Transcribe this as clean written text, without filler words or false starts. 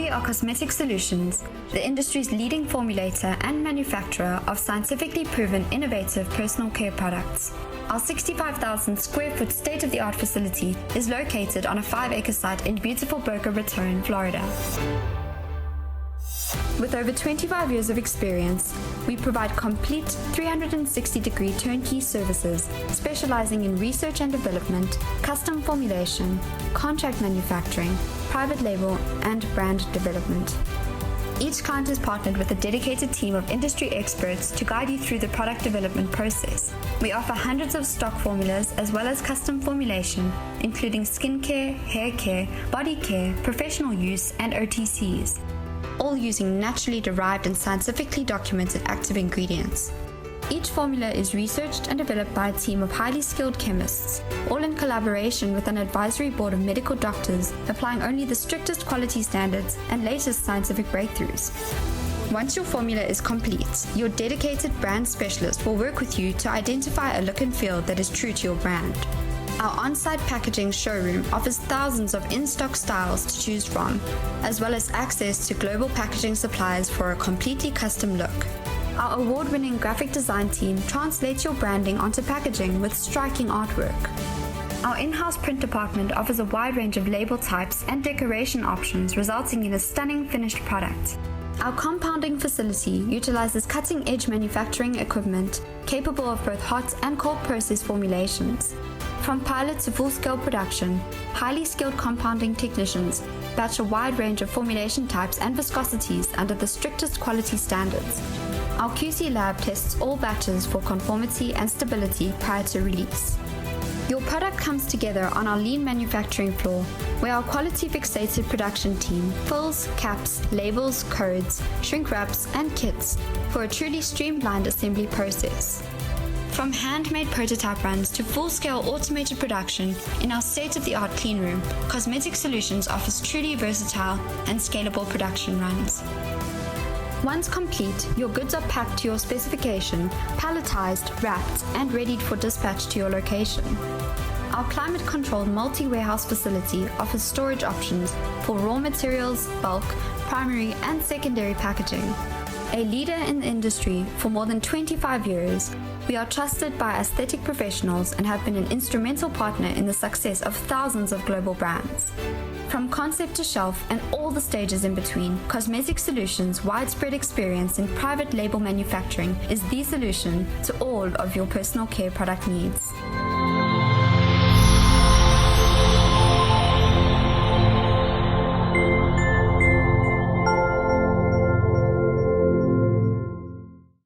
We are Cosmetic Solutions, the industry's leading formulator and manufacturer of scientifically proven innovative personal care products. Our 65,000 square foot state-of-the-art facility is located on a 5-acre site in beautiful Boca Raton, Florida. With over 25 years of experience, we provide complete 360-degree turnkey services, specializing in research and development, custom formulation, contract manufacturing, private label, and brand development. Each client is partnered with a dedicated team of industry experts to guide you through the product development process. We offer hundreds of stock formulas as well as custom formulation, including skincare, hair care, body care, professional use, and OTCs, all using naturally derived and scientifically documented active ingredients. Each formula is researched and developed by a team of highly skilled chemists, all in collaboration with an advisory board of medical doctors, applying only the strictest quality standards and latest scientific breakthroughs. Once your formula is complete, your dedicated brand specialist will work with you to identify a look and feel that is true to your brand. Our on-site packaging showroom offers thousands of in-stock styles to choose from, as well as access to global packaging suppliers for a completely custom look. Our award-winning graphic design team translates your branding onto packaging with striking artwork. Our in-house print department offers a wide range of label types and decoration options, resulting in a stunning finished product. Our compounding facility utilizes cutting-edge manufacturing equipment capable of both hot and cold process formulations. From pilot to full-scale production, highly skilled compounding technicians batch a wide range of formulation types and viscosities under the strictest quality standards. Our QC lab tests all batches for conformity and stability prior to release. Your product comes together on our lean manufacturing floor, where our quality fixated production team fills, caps, labels, codes, shrink wraps, and kits for a truly streamlined assembly process. From handmade prototype runs to full-scale automated production in our state-of-the-art clean room, Cosmetic Solutions offers truly versatile and scalable production runs. Once complete, your goods are packed to your specification, palletized, wrapped, and ready for dispatch to your location. Our climate-controlled multi-warehouse facility offers storage options for raw materials, bulk, primary, and secondary packaging. A leader in the industry for more than 25 years, we are trusted by aesthetic professionals and have been an instrumental partner in the success of thousands of global brands. From concept to shelf and all the stages in between, Cosmetic Solutions' widespread experience in private label manufacturing is the solution to all of your personal care product needs.